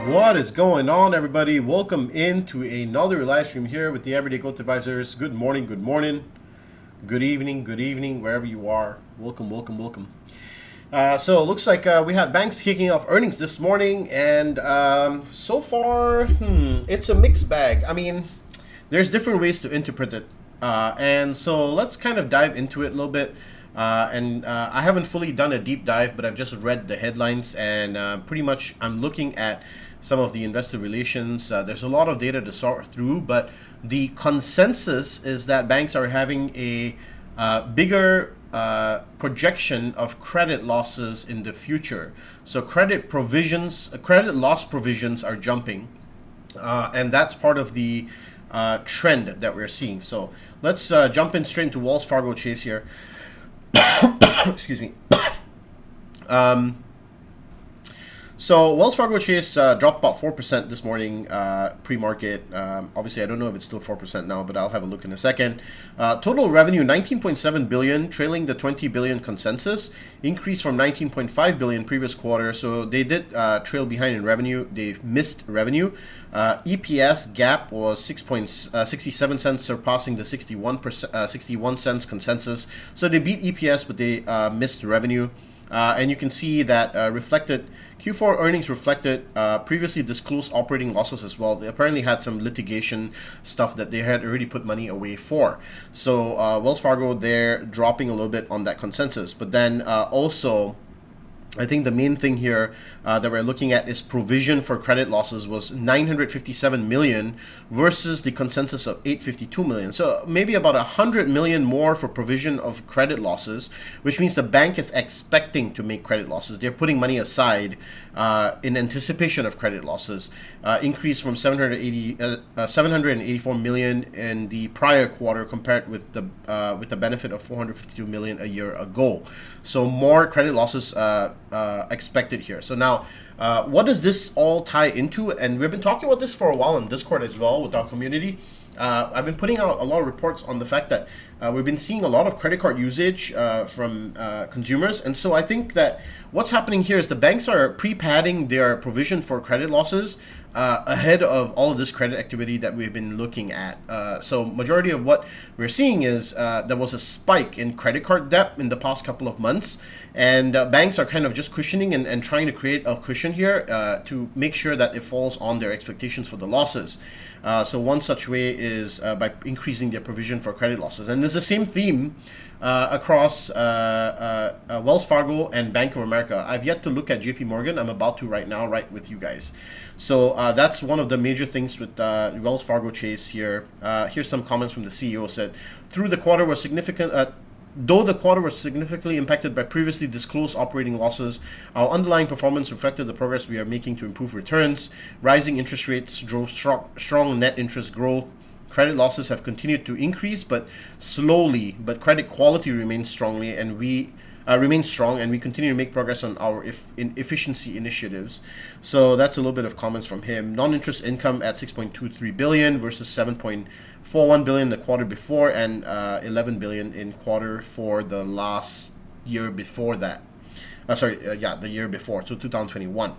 What is going on, everybody? Welcome into another live stream here with the Everyday Growth Advisors. Good morning, good evening, wherever you are. Welcome. So it looks like we had banks kicking off earnings this morning, and so far, it's a mixed bag. I mean, there's different ways to interpret it, and so let's kind of dive into it a little bit. I haven't fully done a deep dive, but I've just read the headlines, and pretty much I'm looking at some of the investor relations. There's a lot of data to sort through, but the consensus is that banks are having a bigger projection of credit losses in the future. So credit loss provisions are jumping, and that's part of the trend that we're seeing. So let's jump in straight into Wells Fargo Chase here. Excuse me. So Wells Fargo Chase dropped about 4% this morning pre-market. Obviously, I don't know if it's still 4% now, but I'll have a look in a second. Total revenue, $19.7 billion, trailing the $20 billion consensus, increased from $19.5 billion previous quarter. So they did trail behind in revenue. They missed revenue. EPS gap was 6.67 cents, surpassing the 61 cents consensus. So they beat EPS, but they missed revenue. And you can see that Q4 earnings reflected previously disclosed operating losses as well. They apparently had some litigation stuff that they had already put money away for. So Wells Fargo, they're dropping a little bit on that consensus. But then also, I think the main thing here that we're looking at is provision for credit losses was $957 million versus the consensus of $852 million. So maybe about $100 million more for provision of credit losses, which means the bank is expecting to make credit losses. They're putting money aside in anticipation of credit losses. Increase from $784 million in the prior quarter compared with the benefit of $452 million a year ago. So more credit losses expected here. So now, what does this all tie into? And we've been talking about this for a while in Discord as well with our community. I've been putting out a lot of reports on the fact that we've been seeing a lot of credit card usage from consumers. And so I think that what's happening here is the banks are pre-padding their provision for credit losses ahead of all of this credit activity that we've been looking at. So majority of what we're seeing is there was a spike in credit card debt in the past couple of months, and banks are kind of just cushioning and trying to create a cushion here to make sure that it falls on their expectations for the losses. So one such way is by increasing their provision for credit losses. And there's the same theme across Wells Fargo and Bank of America. I've yet to look at JP Morgan. I'm about to right now, right with you guys. So that's one of the major things with Wells Fargo Chase here. Here's some comments from the CEO said, through the quarter was significant. Though the quarter was significantly impacted by previously disclosed operating losses, our underlying performance reflected the progress we are making to improve returns. Rising interest rates drove strong net interest growth. Credit losses have continued to increase, but slowly. But credit quality remains strong, and we continue to make progress on our efficiency initiatives. So that's a little bit of comments from him. Non-interest income at 6.23 billion versus 7.41 billion the quarter before, and 11 billion in quarter for the last year before that. The year before, so 2021.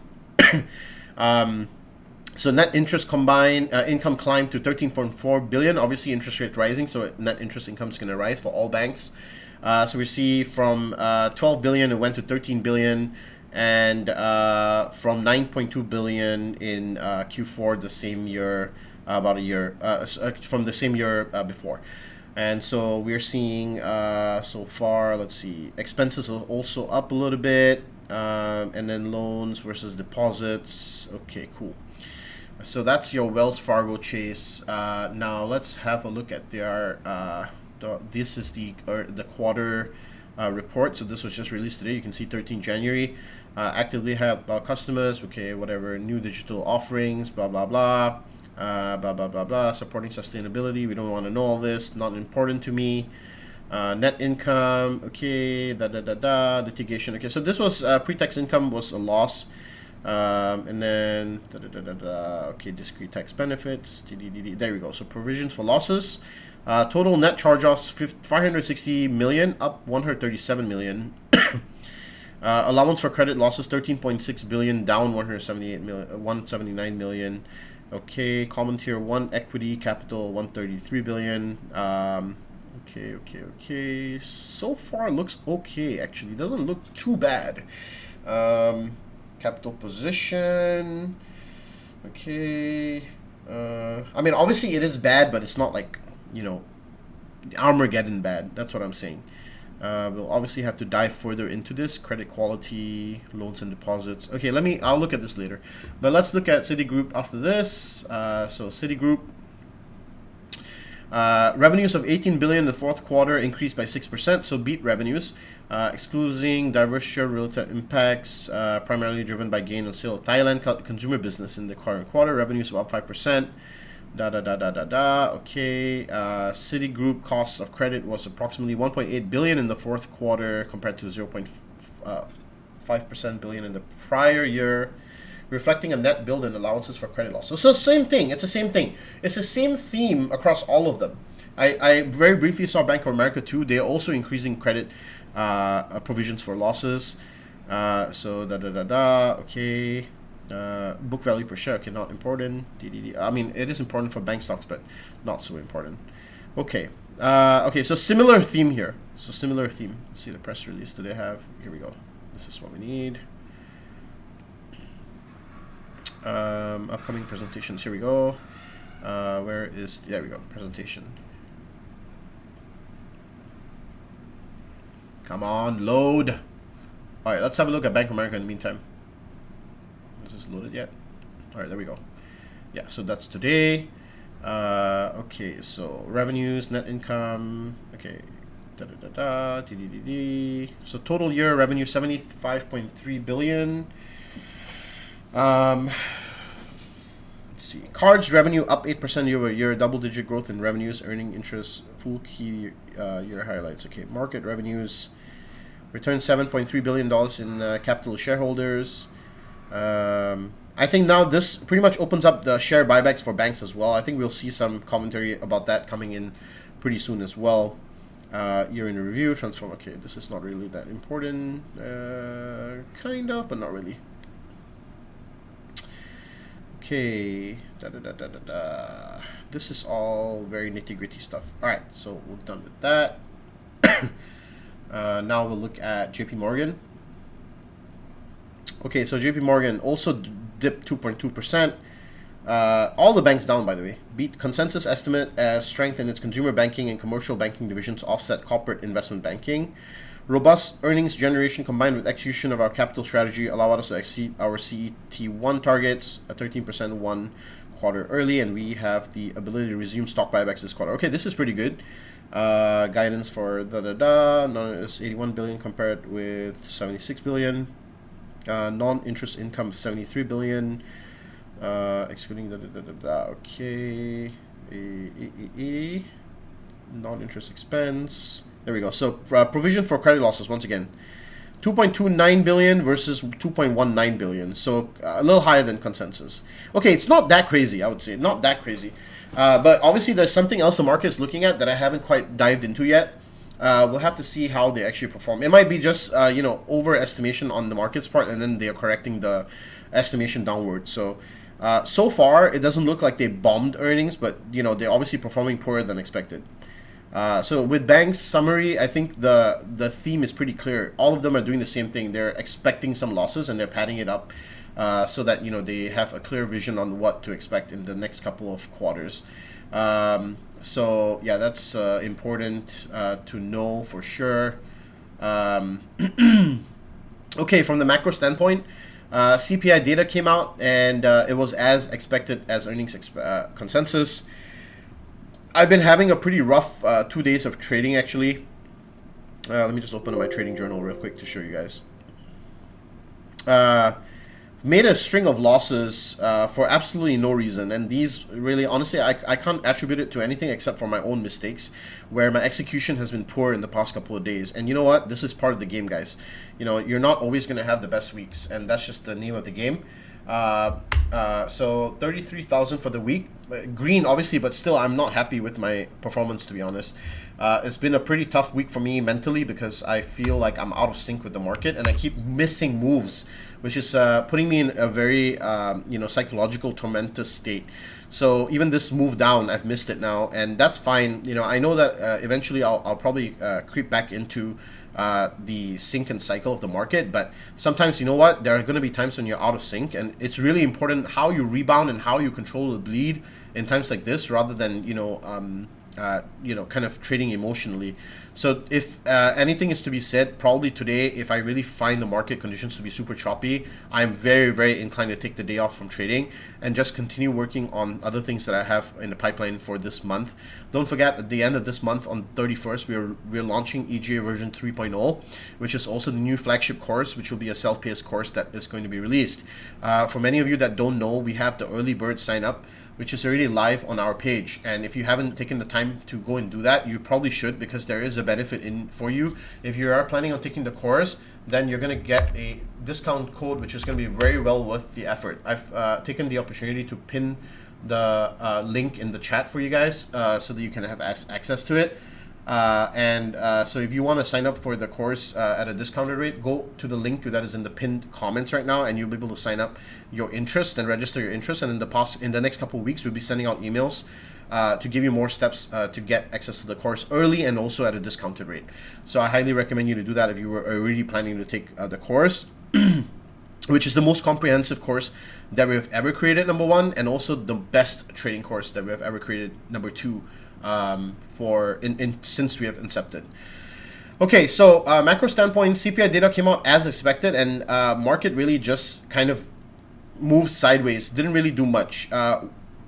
So net interest combined income climbed to 13.4 billion. Obviously, interest rate rising, so net interest income is going to rise for all banks. So we see from 12 billion it went to 13 billion, and from 9.2 billion in Q4 the same year, about a year from the same year before. And so we're seeing so far, let's see, expenses are also up a little bit, and then loans versus deposits. Okay, cool. So that's your Wells Fargo Chase. Now let's have a look at their this is the quarter report. So this was just released today. You can see 13 January. Actively have customers, okay, whatever, new digital offerings, blah blah blah, blah blah blah blah, supporting sustainability. We don't want to know all this, not important to me. Net income, okay, litigation, okay. So this was pre-tax income was a loss. And then okay, discrete tax benefits, there we go. So provisions for losses, total net charge-offs 560 million, up 137 million. Allowance for credit losses 13.6 billion, down 179 million. Okay, common tier 1 equity capital 133 billion. Okay, so far looks okay, actually doesn't look too bad. Capital position, okay. I mean, obviously it is bad, but it's not like, you know, Armageddon bad. That's what I'm saying. We'll obviously have to dive further into this. Credit quality, loans and deposits. Okay, I'll look at this later. But let's look at Citigroup after this. So Citigroup, revenues of 18 billion in the fourth quarter increased by 6%, so beat revenues, excluding divestiture related impacts, primarily driven by gain on sale of Thailand consumer business in the current quarter. Revenues were up 5%. Okay, Citigroup cost of credit was approximately 1.8 billion in the fourth quarter compared to 0.5% billion in the prior year, reflecting a net build in allowances for credit losses. So same thing. It's the same thing. It's the same theme across all of them. I very briefly saw Bank of America too. They're also increasing credit provisions for losses. Okay. Book value per share, okay, not important. I mean, it is important for bank stocks, but not so important. Okay. Okay, so similar theme here. Let's see the press release. Do they have? Here we go. This is what we need. Upcoming presentations. Here we go. There we go. Presentation. Come on, load. All right, let's have a look at Bank of America in the meantime. Is this loaded yet? All right, there we go. Yeah, so that's today. Okay, so revenues, net income. Okay, So total year revenue 75.3 billion. Let's see. Cards revenue up 8% year over year, double-digit growth in revenues, earning interest, full key year highlights. Okay, market revenues returned $7.3 billion in capital to shareholders. I think now this pretty much opens up the share buybacks for banks as well. I think we'll see some commentary about that coming in pretty soon as well. Year in review, transform. Okay, this is not really that important. Kind of, but not really. Okay. This is all very nitty-gritty stuff. All right, so we're done with that. Now we'll look at JP Morgan. Okay, so JP Morgan also dipped 2.2%. All the banks down, by the way. Beat consensus estimate as strength in its consumer banking and commercial banking divisions offset corporate investment banking. Robust earnings generation combined with execution of our capital strategy allowed us to exceed our CET1 targets, a 13% 1 quarter early, and we have the ability to resume stock buybacks this quarter. Okay, this is pretty good. Guidance for is 81 billion compared with 76 billion. Non-interest income 73 billion. Excluding okay. Non-interest expense. There we go. So provision for credit losses once again, 2.29 billion versus 2.19 billion. So a little higher than consensus. Okay, it's not that crazy, I would say. Not that crazy. But obviously there's something else the market is looking at that I haven't quite dived into yet. We'll have to see how they actually perform. It might be just overestimation on the market's part, and then they're correcting the estimation downward. So so far it doesn't look like they bombed earnings, but they're obviously performing poorer than expected. So with banks summary, I think the theme is pretty clear. All of them are doing the same thing. They're expecting some losses and they're padding it up so that they have a clear vision on what to expect in the next couple of quarters. So yeah, that's important to know for sure. Okay, from the macro standpoint, CPI data came out and it was as expected as earnings consensus. I've been having a pretty rough 2 days of trading actually. Let me just open up my trading journal real quick to show you guys. Made a string of losses for absolutely no reason, and these really, honestly, I can't attribute it to anything except for my own mistakes, where my execution has been poor in the past couple of days. And you know what? This is part of the game, guys. You're not always going to have the best weeks, and that's just the name of the game. So 33,000 for the week, green obviously, but still I'm not happy with my performance, to be honest. It's been a pretty tough week for me mentally because I feel like I'm out of sync with the market and I keep missing moves, which is putting me in a very psychological tormented state. So even this move down, I've missed it now, and that's fine. I know that eventually I'll probably creep back into the sync and cycle of the market, but sometimes there are going to be times when you're out of sync, and it's really important how you rebound and how you control the bleed in times like this, rather than kind of trading emotionally. So if anything is to be said, probably today, if I really find the market conditions to be super choppy, I'm very, very inclined to take the day off from trading and just continue working on other things that I have in the pipeline for this month. Don't forget, at the end of this month, on 31st, we're launching EGA version 3.0, which is also the new flagship course, which will be a self-paced course that is going to be released. For many of you that don't know, we have the early bird sign up, which is already live on our page. And if you haven't taken the time to go and do that, you probably should, because there is a benefit in for you. If you are planning on taking the course, then you're going to get a discount code, which is going to be very well worth the effort. I've taken the opportunity to pin the link in the chat for you guys so that you can have access to it. So if you want to sign up for the course at a discounted rate, go to the link that is in the pinned comments right now, and you'll be able to sign up your interest and register your interest. And in the next couple of weeks, we'll be sending out emails to give you more steps to get access to the course early and also at a discounted rate. So I highly recommend you to do that if you were already planning to take the course, which is the most comprehensive course that we've ever created, number one, and also the best trading course that we've ever created, number two, since we have incepted. Okay, so macro standpoint, CPI data came out as expected, and market really just kind of moved sideways, didn't really do much.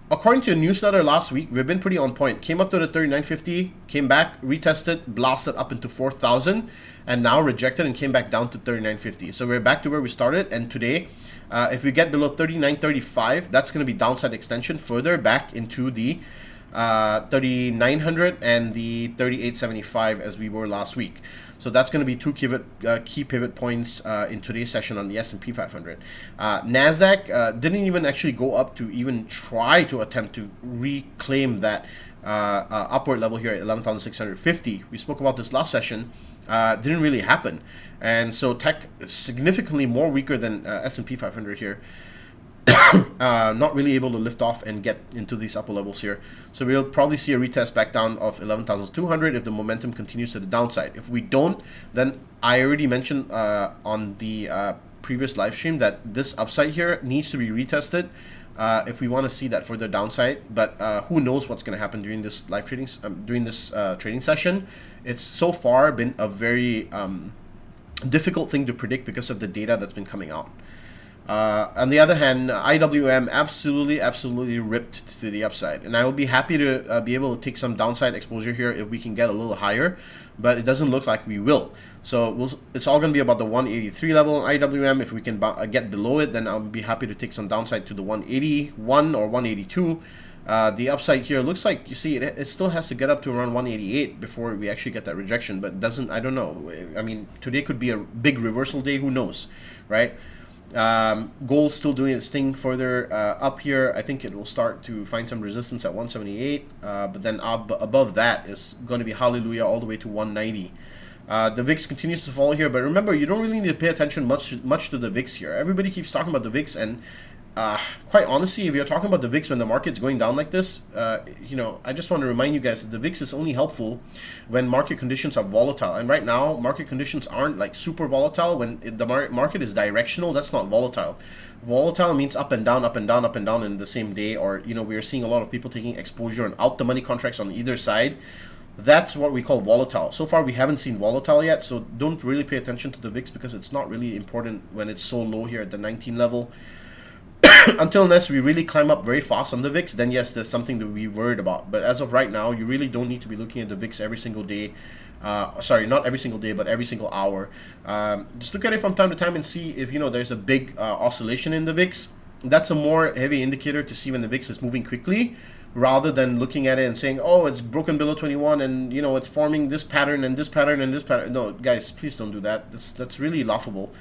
According to a newsletter last week, we've been pretty on point. Came up to the 3950, came back, retested, blasted up into 4,000, and now rejected and came back down to 3950. So we're back to where we started, and today, if we get below 3935, that's going to be downside extension further back into the 3900 and the 3875 as we were last week. So that's going to be two key pivot points in today's session on the S&P 500. NASDAQ didn't even actually go up to even try to attempt to reclaim that upward level here at 11,650. We spoke about this last session. Didn't really happen. And so tech significantly more weaker than S&P 500 here. not really able to lift off and get into these upper levels here. So we'll probably see a retest back down of 11,200 if the momentum continues to the downside. If we don't, then I already mentioned on the previous live stream that this upside here needs to be retested if we want to see that further downside. But who knows what's going to happen during this live trading during this trading session. It's so far been a very difficult thing to predict because of the data that's been coming out. On the other hand, IWM absolutely ripped to the upside, and I will be happy to be able to take some downside exposure here if we can get a little higher, but it doesn't look like we will. So it's all going to be about the 183 level in IWM. If we can get below it, then I'll be happy to take some downside to the 181 or 182. The upside here looks like, you see, it still has to get up to around 188 before we actually get that rejection, but doesn't, I don't know. I mean, today could be a big reversal day, who knows, right? Gold still doing its thing further up here. I think it will start to find some resistance at 178, but then above that is going to be hallelujah all the way to 190. The VIX continues to fall here, but remember, you don't really need to pay attention much to the VIX here. Everybody keeps talking about the VIX, and quite honestly, if you're talking about the VIX when the market's going down like this, you know, I just want to remind you guys that the VIX is only helpful when market conditions are volatile. And right now, market conditions aren't like super volatile. When the market is directional, that's not volatile. Volatile means up and down, up and down, up and down in the same day. Or, you know, we're seeing a lot of people taking exposure and out the money contracts on either side. That's what we call volatile. So far, we haven't seen volatile yet, so don't really pay attention to the VIX because it's not really important when it's so low here at the 19 level. Until unless we really climb up very fast on the VIX, then yes, there's something to be worried about. But as of right now, you really don't need to be looking at the VIX every single day. Sorry, not every single day, but every single hour. Just look at it from time to time and see if, you know, there's a big oscillation in the VIX. That's a more heavy indicator to see when the VIX is moving quickly, rather than looking at it and saying, oh, it's broken below 21 and, you know, it's forming this pattern and this pattern and this pattern. No, guys, please don't do that. That's really laughable.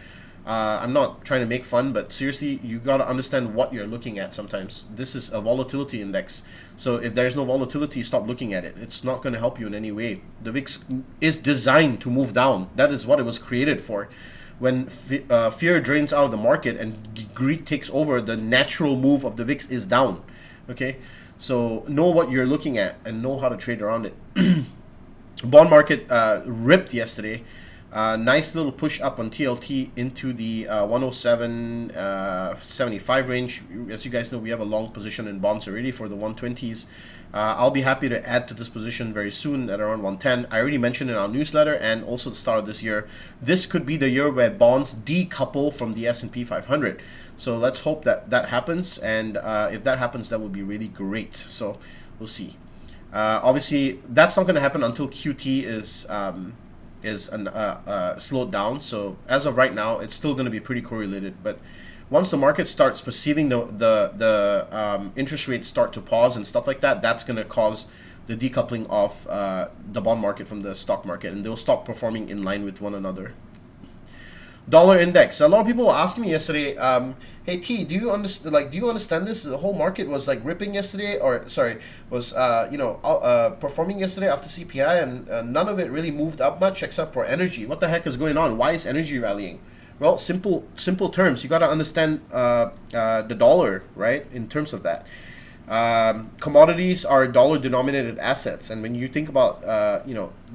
I'm not trying to make fun, but seriously, you got to understand what you're looking at sometimes. This is a volatility index. So if there's no volatility, stop looking at it. It's not going to help you in any way. The VIX is designed to move down. That is what it was created for. When fear drains out of the market and greed takes over, the natural move of the VIX is down. Okay? So know what you're looking at and know how to trade around it. Bond market ripped yesterday. Nice little push up on TLT into the 107.75 range. As you guys know, we have a long position in bonds already for the 120s. I'll be happy to add to this position very soon at around 110. I already mentioned in our newsletter and also the start of this year, this could be the year where bonds decouple from the S&P 500. So let's hope that that happens, and if that happens, that would be really great. So we'll see. Obviously, that's not going to happen until QT is slowed down. So as of right now, it's still going to be pretty correlated. But once the market starts perceiving the interest rates start to pause and stuff like that, that's going to cause the decoupling of the bond market from the stock market, and they'll stop performing in line with one another. Dollar index. A lot of people were asking me yesterday, hey T, do you understand? Like, do you understand this? The whole market was like ripping yesterday, or sorry, was performing yesterday after CPI, and none of it really moved up much except for energy. What the heck is going on? Why is energy rallying? Well, simple terms. You got to understand the dollar, right? In terms of that. Commodities are dollar-denominated assets, and when you think about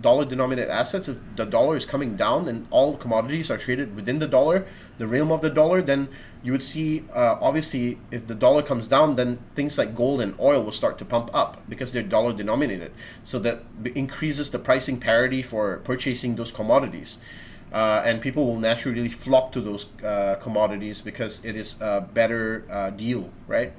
dollar-denominated assets, if the dollar is coming down and all commodities are traded within the dollar, the realm of the dollar, then you would see obviously if the dollar comes down, then things like gold and oil will start to pump up because they're dollar-denominated, so that increases the pricing parity for purchasing those commodities. And people will naturally flock to those commodities because it is a better deal, right?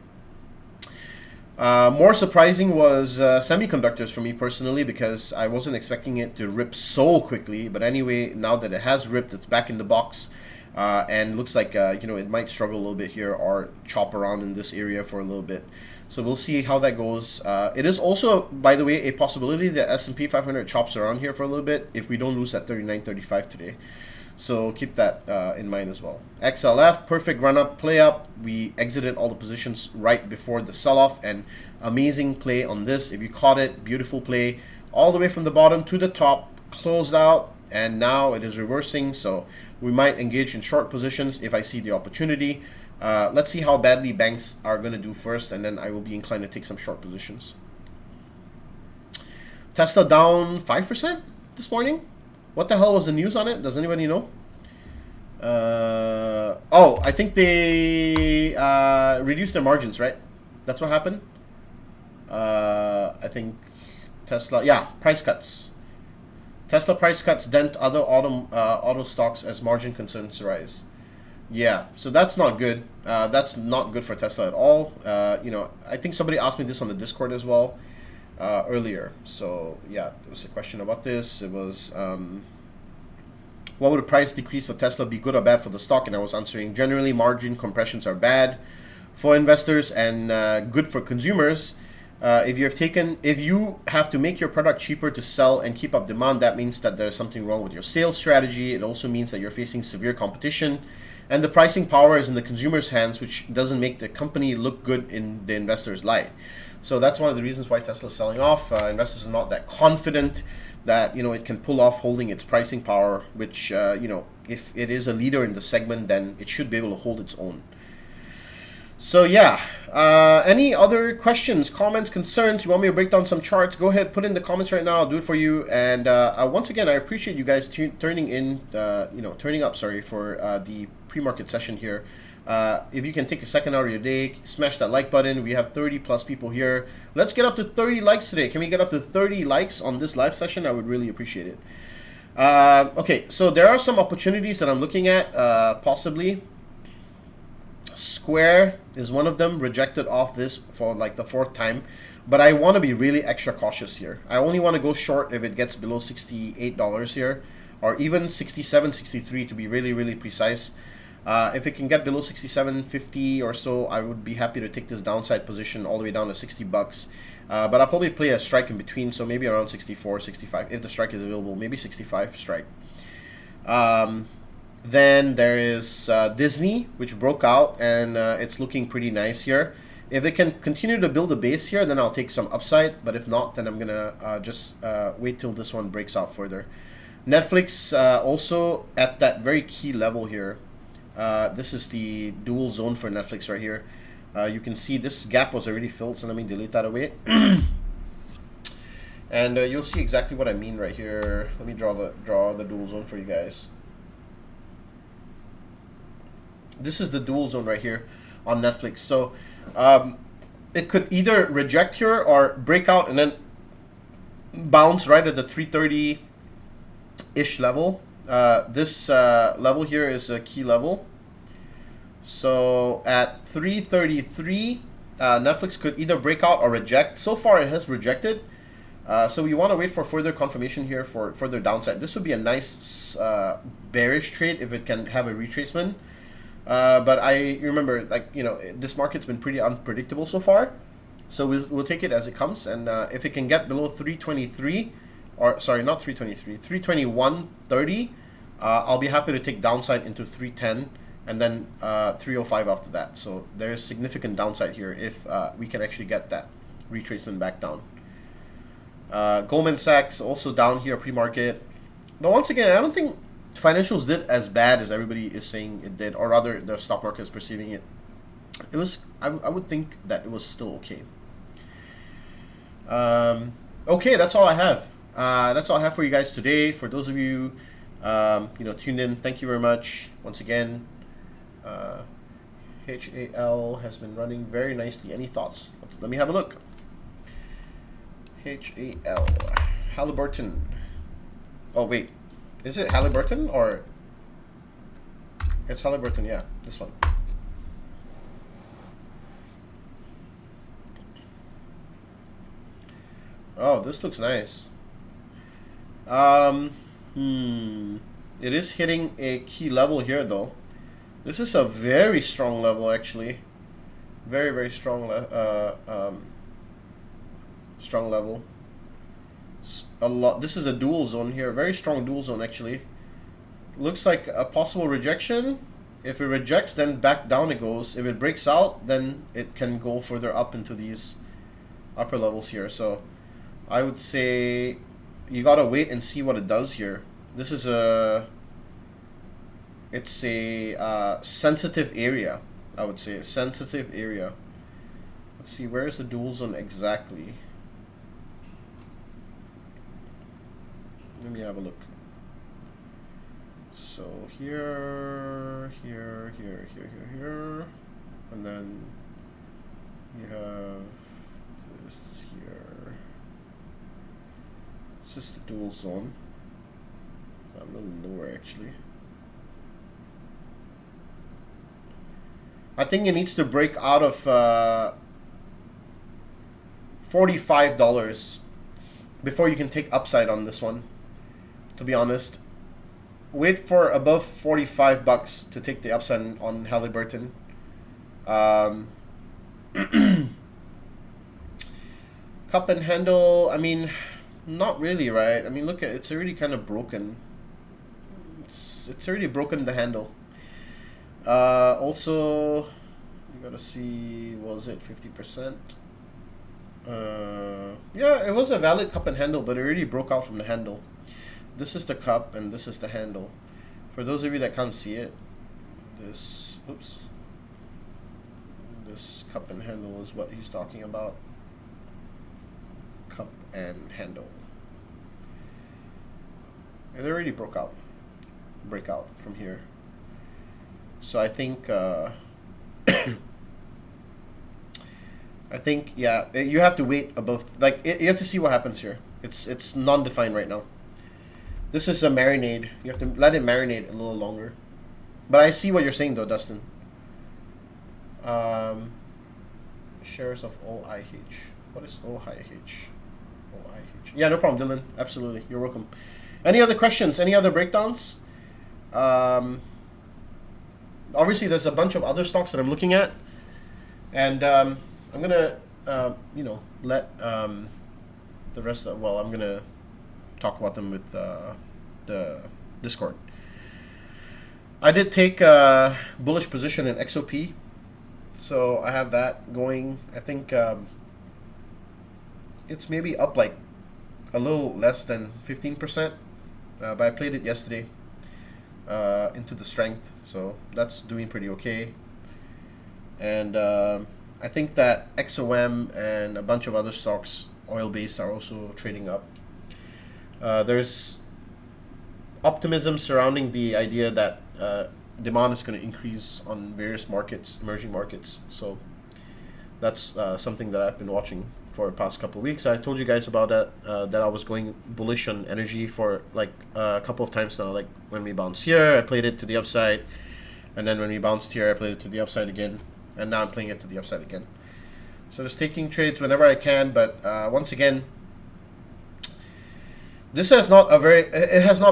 More surprising was semiconductors for me personally, because I wasn't expecting it to rip so quickly. But anyway, now that it has ripped, it's back in the box, and looks like it might struggle a little bit here or chop around in this area for a little bit. So we'll see how that goes. It is also, by the way, a possibility that S&P 500 chops around here for a little bit if we don't lose that 39.35 today. So keep that in mind as well. XLF, perfect run up, play up. We exited all the positions right before the sell-off, and amazing play on this. If you caught it, beautiful play. All the way from the bottom to the top, closed out, and now it is reversing. So we might engage in short positions if I see the opportunity. Let's see how badly banks are going to do first, and then I will be inclined to take some short positions. Tesla down 5% this morning. What the hell was the news on it? Does anybody know? Oh, I think they reduced their margins, right? That's what happened. I think Tesla, yeah, price cuts. Tesla price cuts dent other auto stocks as margin concerns rise. Yeah, so that's not good. That's not good for Tesla at all. You know, I think somebody asked me this on the Discord as well earlier. So yeah, there was a question about this. It was, what would a price decrease for Tesla be, good or bad for the stock? And I was answering, generally margin compressions are bad for investors and good for consumers. If you have to make your product cheaper to sell and keep up demand, that means that there's something wrong with your sales strategy. It also means that you're facing severe competition, and the pricing power is in the consumer's hands, which doesn't make the company look good in the investor's light. So that's one of the reasons why Tesla's selling off. Investors are not that confident that, you know, it can pull off holding its pricing power, which, you know, if it is a leader in the segment, then it should be able to hold its own. So yeah, any other questions, comments, concerns? You want me to break down some charts? Go ahead, put in the comments right now. I'll do it for you. And once again, I appreciate you guys turning up. Sorry, for the pre-market session here. If you can take a second out of your day, smash that like button. We have 30 plus people here. Let's get up to 30 likes today. Can we get up to 30 likes on this live session? I would really appreciate it. Okay, so there are some opportunities that I'm looking at, possibly. Square is one of them, rejected off this for like the 4th time, but I want to be really extra cautious here. I only want to go short if it gets below $68 here, or even 67, 63 to be really, really precise. If it can get below 67.50 or so, I would be happy to take this downside position all the way down to 60 bucks. But I'll probably play a strike in between, so maybe around 64, 65. If the strike is available, maybe 65 strike. Then there is Disney, which broke out, and it's looking pretty nice here. If it can continue to build a base here, then I'll take some upside. But if not, then I'm going to just wait till this one breaks out further. Netflix also at that very key level here. This is the dual zone for Netflix right here. You can see this gap was already filled, so let me delete that away. And you'll see exactly what I mean right here. Let me draw the dual zone for you guys. This is the dual zone right here on Netflix. So it could either reject here or break out and then bounce right at the 330-ish level. This level here is a key level. So at 333, Netflix could either break out or reject. So far it has rejected. So we want to wait for further confirmation here for further downside. This would be a nice bearish trade if it can have a retracement. But I remember, like, you know, this market's been pretty unpredictable so far. So we'll take it as it comes. And if it can get below 323, or sorry, not 323, 321.30, I'll be happy to take downside into 310 and then 305 after that. So there's significant downside here if we can actually get that retracement back down. Goldman Sachs also down here pre-market. But once again, I don't think financials did as bad as everybody is saying it did, or rather the stock market is perceiving it. It was, I would think that it was still okay. Okay, that's all I have. That's all I have for you guys today. For those of you, tuned in, thank you very much. Once again, HAL has been running very nicely. Any thoughts? Let me have a look. HAL, Halliburton. Oh, wait. Is it Halliburton or? It's Halliburton, yeah. This one. Oh, this looks nice. It is hitting a key level here, though. This is a very strong level, actually. Very, very strong. Strong level. A lot. This is a dual zone here. Very strong dual zone, actually. Looks like a possible rejection. If it rejects, then back down it goes. If it breaks out, then it can go further up into these upper levels here. So I would say you gotta wait and see what it does here. This is a, it's a sensitive area. I would say a sensitive area. Let's see, where is the dual zone exactly? Let me have a look. So here, and then you have this here. This is the dual zone. A little lower actually. I think it needs to break out of $45 before you can take upside on this one, to be honest. Wait for above 45 bucks to take the upside on Halliburton. Cup and handle, I mean, not really, right? I mean, look at it's already kind of broken. It's already broken the handle. Also, you gotta see, was it 50%? Yeah, it was a valid cup and handle, but it already broke out from the handle. This is the cup and this is the handle. For those of you that can't see it, this cup and handle is what he's talking about. Cup and handle. It already break out from here. So I think yeah, you have to wait above, like you have to see what happens here. It's non-defined right now. This is a marinade. You have to let it marinate a little longer. But I see what you're saying though, Dustin. Shares of OIH. What is OIH? OIH. Yeah, no problem, Dylan. Absolutely. You're welcome. Any other questions? Any other breakdowns? Obviously, there's a bunch of other stocks that I'm looking at. And I'm going to, let the rest of, well, I'm going to talk about them with the Discord. I did take a bullish position in XOP. So I have that going. I think it's maybe up like a little less than 15%. But I played it yesterday into the strength. So that's doing pretty okay. And I think that XOM and a bunch of other stocks, oil-based, are also trading up. There's optimism surrounding the idea that demand is going to increase on various markets, emerging markets. So that's something that I've been watching for the past couple of weeks. I told you guys about that, that I was going bullish on energy for like a couple of times now. Like when we bounced here, I played it to the upside. And then when we bounced here, I played it to the upside again. And now I'm playing it to the upside again. So just taking trades whenever I can. But once again, it has not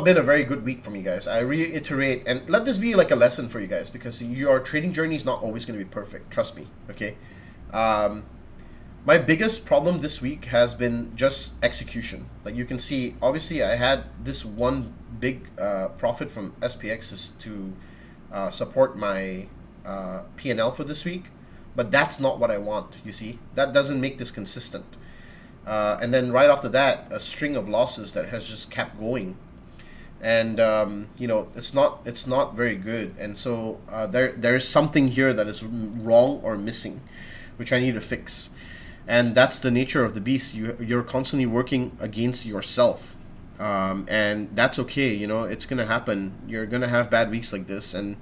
been a very good week for me, guys. I reiterate, and let this be like a lesson for you guys, because your trading journey is not always going to be perfect. Trust me, okay? My biggest problem this week has been just execution. Like you can see, obviously I had this one big profit from SPX to support my P&L for this week, but that's not what I want, you see? That doesn't make this consistent. And then right after that, a string of losses that has just kept going, and it's not very good. And so there is something here that is wrong or missing, which I need to fix. And that's the nature of the beast. You're constantly working against yourself, and that's okay. It's gonna happen. You're gonna have bad weeks like this, and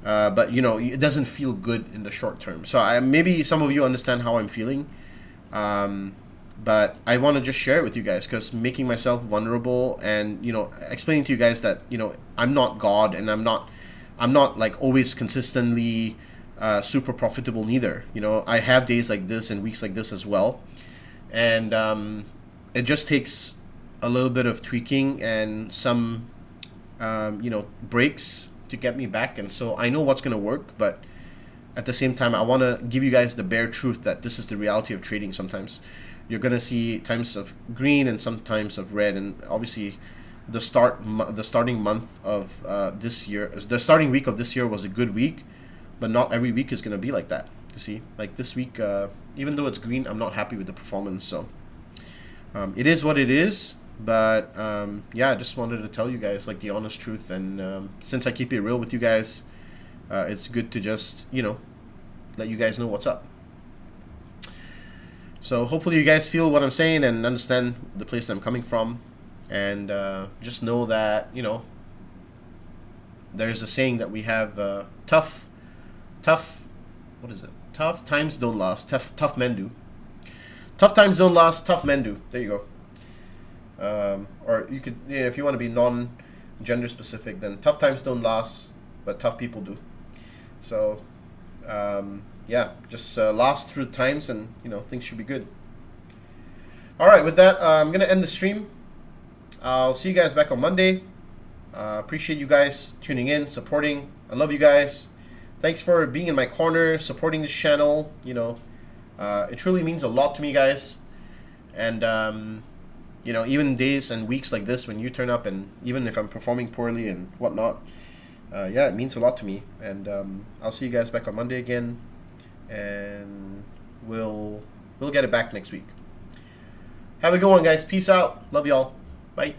but it doesn't feel good in the short term. So maybe some of you understand how I'm feeling. But I want to just share it with you guys, because making myself vulnerable and explaining to you guys that I'm not God, and I'm not like always consistently super profitable neither. I have days like this and weeks like this as well, and it just takes a little bit of tweaking and some breaks to get me back. And so I know what's going to work, but at the same time I want to give you guys the bare truth that this is the reality of trading. Sometimes you're going to see times of green and sometimes of red. And obviously the starting month of this year, the starting week of this year was a good week, but not every week is going to be like that. You see, like this week, even though it's green, I'm not happy with the performance. So it is what it is. But yeah, I just wanted to tell you guys like the honest truth. And since I keep it real with you guys, it's good to just, let you guys know what's up. So hopefully you guys feel what I'm saying and understand the place that I'm coming from, and just know that, you know, there's a saying that we have, tough what is it? Tough times don't last, tough men do. Tough times don't last, tough men do. There you go. Or you could, yeah, if you want to be non-gender specific, then tough times don't last, but tough people do. So yeah, just last through times, and you know, things should be good. All right, with that, I'm gonna end the stream. I'll see you guys back on Monday. Appreciate you guys tuning in, supporting. I love you guys. Thanks for being in my corner, supporting this channel. You know, it truly means a lot to me, guys. And you know, even days and weeks like this when you turn up, and even if I'm performing poorly and whatnot, yeah, it means a lot to me. And I'll see you guys back on Monday again, and we'll get it back next week. Have a good one, guys. Peace out. Love y'all. Bye.